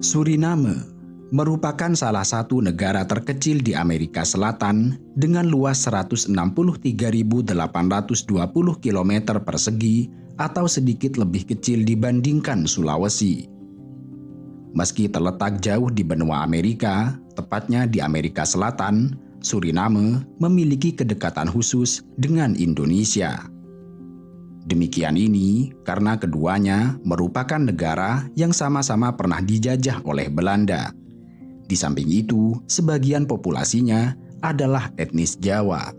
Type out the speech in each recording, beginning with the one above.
Suriname merupakan salah satu negara terkecil di Amerika Selatan dengan luas 163.820 km persegi atau sedikit lebih kecil dibandingkan Sulawesi. Meski terletak jauh di benua Amerika, tepatnya di Amerika Selatan, Suriname memiliki kedekatan khusus dengan Indonesia. Demikian ini karena keduanya merupakan negara yang sama-sama pernah dijajah oleh Belanda. Di samping itu, sebagian populasinya adalah etnis Jawa.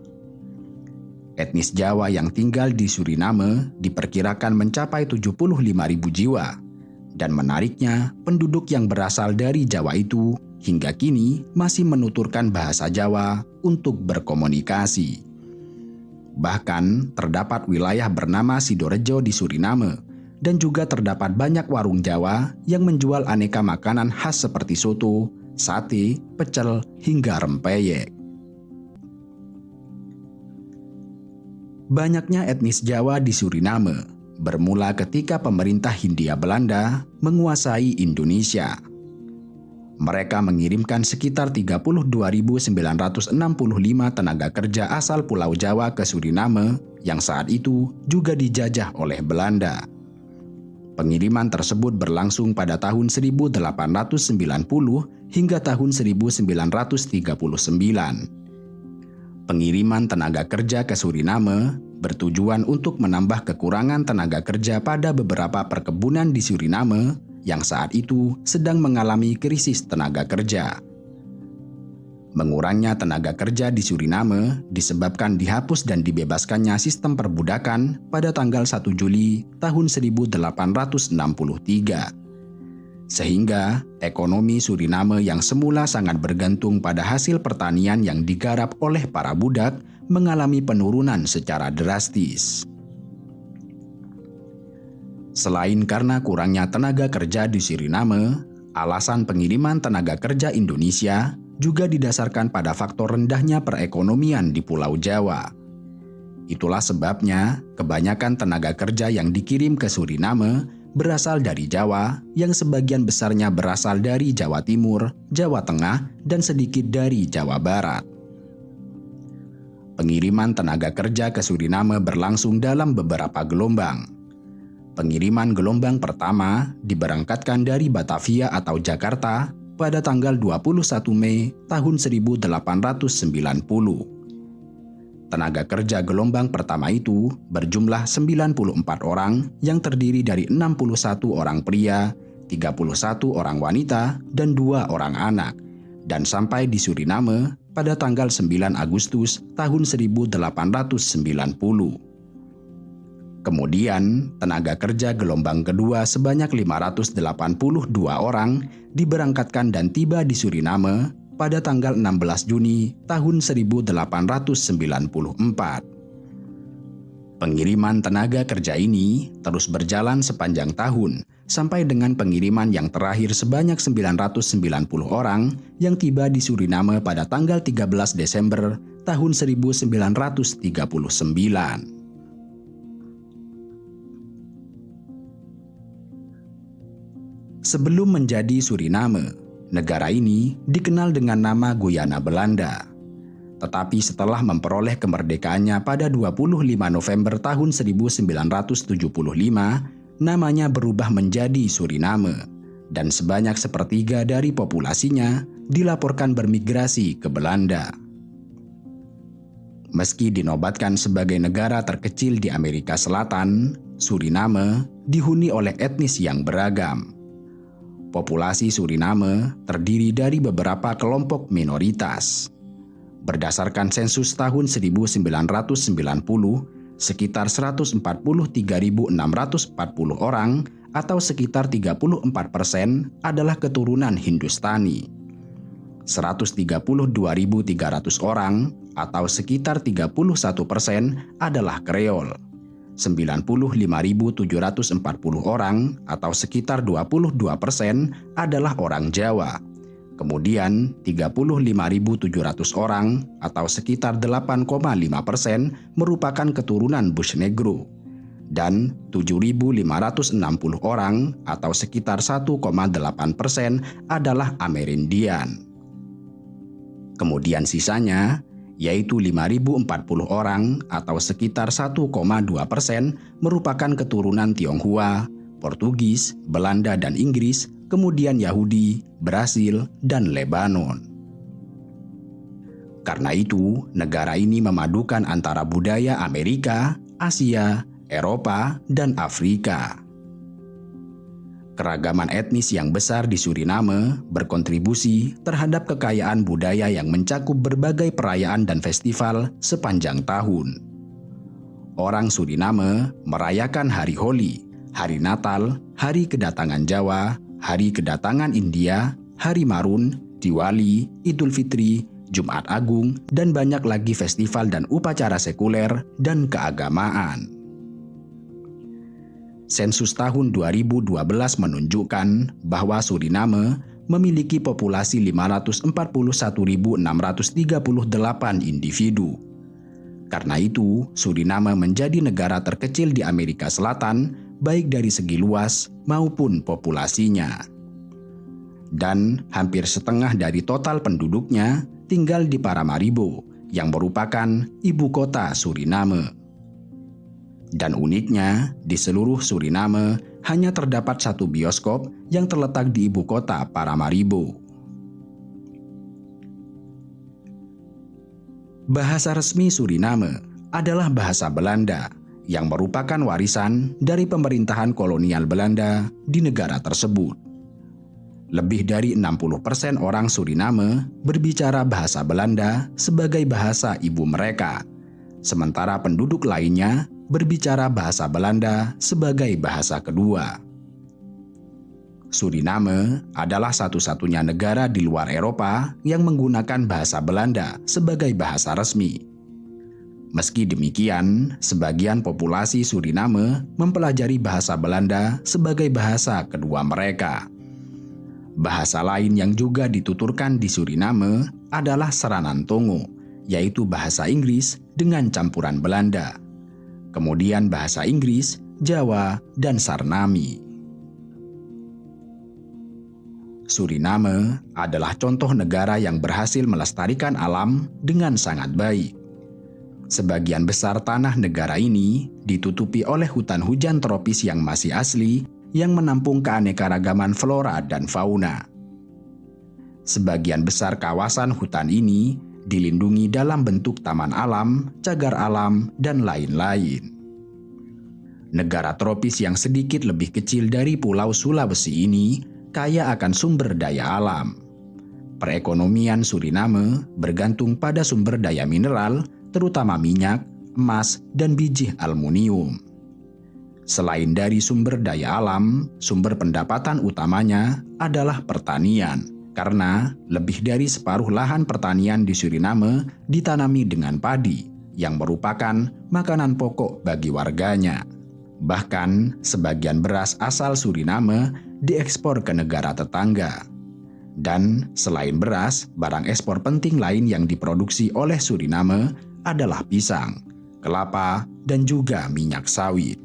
Etnis Jawa yang tinggal di Suriname diperkirakan mencapai 75.000 jiwa. Dan menariknya, penduduk yang berasal dari Jawa itu hingga kini masih menuturkan bahasa Jawa untuk berkomunikasi. Bahkan terdapat wilayah bernama Sidorejo di Suriname dan juga terdapat banyak warung Jawa yang menjual aneka makanan khas seperti soto, sate, pecel, hingga rempeyek. Banyaknya etnis Jawa di Suriname bermula ketika pemerintah Hindia Belanda menguasai Indonesia. Mereka mengirimkan sekitar 32.965 tenaga kerja asal Pulau Jawa ke Suriname yang saat itu juga dijajah oleh Belanda. Pengiriman tersebut berlangsung pada tahun 1890 hingga tahun 1939. Pengiriman tenaga kerja ke Suriname bertujuan untuk menambah kekurangan tenaga kerja pada beberapa perkebunan di Suriname yang saat itu sedang mengalami krisis tenaga kerja. Mengurangnya tenaga kerja di Suriname disebabkan dihapus dan dibebaskannya sistem perbudakan pada tanggal 1 Juli tahun 1863. Sehingga ekonomi Suriname yang semula sangat bergantung pada hasil pertanian yang digarap oleh para budak mengalami penurunan secara drastis. Selain karena kurangnya tenaga kerja di Suriname, alasan pengiriman tenaga kerja Indonesia juga didasarkan pada faktor rendahnya perekonomian di Pulau Jawa. Itulah sebabnya kebanyakan tenaga kerja yang dikirim ke Suriname berasal dari Jawa, yang sebagian besarnya berasal dari Jawa Timur, Jawa Tengah, dan sedikit dari Jawa Barat. Pengiriman tenaga kerja ke Suriname berlangsung dalam beberapa gelombang. Pengiriman gelombang pertama diberangkatkan dari Batavia atau Jakarta pada tanggal 21 Mei tahun 1890. Tenaga kerja gelombang pertama itu berjumlah 94 orang yang terdiri dari 61 orang pria, 31 orang wanita, dan 2 orang anak, dan sampai di Suriname pada tanggal 9 Agustus tahun 1890. Kemudian, tenaga kerja gelombang kedua sebanyak 582 orang diberangkatkan dan tiba di Suriname pada tanggal 16 Juni tahun 1894. Pengiriman tenaga kerja ini terus berjalan sepanjang tahun sampai dengan pengiriman yang terakhir sebanyak 990 orang yang tiba di Suriname pada tanggal 13 Desember tahun 1939. Sebelum menjadi Suriname, negara ini dikenal dengan nama Guyana Belanda. Tetapi setelah memperoleh kemerdekaannya pada 25 November tahun 1975, namanya berubah menjadi Suriname, dan sebanyak sepertiga dari populasinya dilaporkan bermigrasi ke Belanda. Meski dinobatkan sebagai negara terkecil di Amerika Selatan, Suriname dihuni oleh etnis yang beragam. Populasi Suriname terdiri dari beberapa kelompok minoritas. Berdasarkan sensus tahun 1990, sekitar 143.640 orang atau sekitar 34% adalah keturunan Hindustani. 132.300 orang atau sekitar 31% adalah Kreol. 95.740 orang atau sekitar 22% adalah orang Jawa. Kemudian 35.700 orang atau sekitar 8,5% merupakan keturunan Bush Negro. dan 7.560 orang atau sekitar 1,8% adalah Amerindian. Kemudian sisanya, yaitu 5.040 orang atau sekitar 1,2% merupakan keturunan Tionghoa, Portugis, Belanda dan Inggris, kemudian Yahudi, Brasil, dan Lebanon. Karena itu, negara ini memadukan antara budaya Amerika, Asia, Eropa, dan Afrika. Keragaman etnis yang besar di Suriname berkontribusi terhadap kekayaan budaya yang mencakup berbagai perayaan dan festival sepanjang tahun. Orang Suriname merayakan Hari Holi, Hari Natal, Hari Kedatangan Jawa, Hari Kedatangan India, Hari Marun, Diwali, Idul Fitri, Jumat Agung, dan banyak lagi festival dan upacara sekuler dan keagamaan. Sensus tahun 2012 menunjukkan bahwa Suriname memiliki populasi 541.638 individu. Karena itu, Suriname menjadi negara terkecil di Amerika Selatan, baik dari segi luas maupun populasinya. Dan hampir setengah dari total penduduknya tinggal di Paramaribo, yang merupakan ibu kota Suriname. Dan uniknya, di seluruh Suriname hanya terdapat satu bioskop yang terletak di ibu kota Paramaribo. Bahasa resmi Suriname adalah bahasa Belanda, yang merupakan warisan dari pemerintahan kolonial Belanda di negara tersebut. Lebih dari 60% orang Suriname berbicara bahasa Belanda sebagai bahasa ibu mereka, sementara penduduk lainnya berbicara bahasa Belanda sebagai bahasa kedua. Suriname adalah satu-satunya negara di luar Eropa yang menggunakan bahasa Belanda sebagai bahasa resmi. Meski demikian, sebagian populasi Suriname mempelajari bahasa Belanda sebagai bahasa kedua mereka. Bahasa lain yang juga dituturkan di Suriname adalah Seranan Tongo, yaitu bahasa Inggris dengan campuran Belanda. Kemudian bahasa Inggris, Jawa, dan Sarnami. Suriname adalah contoh negara yang berhasil melestarikan alam dengan sangat baik. Sebagian besar tanah negara ini ditutupi oleh hutan hujan tropis yang masih asli, yang menampung keanekaragaman flora dan fauna. Sebagian besar kawasan hutan ini dilindungi dalam bentuk taman alam, cagar alam, dan lain-lain. Negara tropis yang sedikit lebih kecil dari Pulau Sulawesi ini kaya akan sumber daya alam. Perekonomian Suriname bergantung pada sumber daya mineral, terutama minyak, emas, dan biji aluminium. Selain dari sumber daya alam, sumber pendapatan utamanya adalah pertanian, karena lebih dari separuh lahan pertanian di Suriname ditanami dengan padi, yang merupakan makanan pokok bagi warganya. Bahkan, sebagian beras asal Suriname diekspor ke negara tetangga. Dan selain beras, barang ekspor penting lain yang diproduksi oleh Suriname adalah pisang, kelapa, dan juga minyak sawit.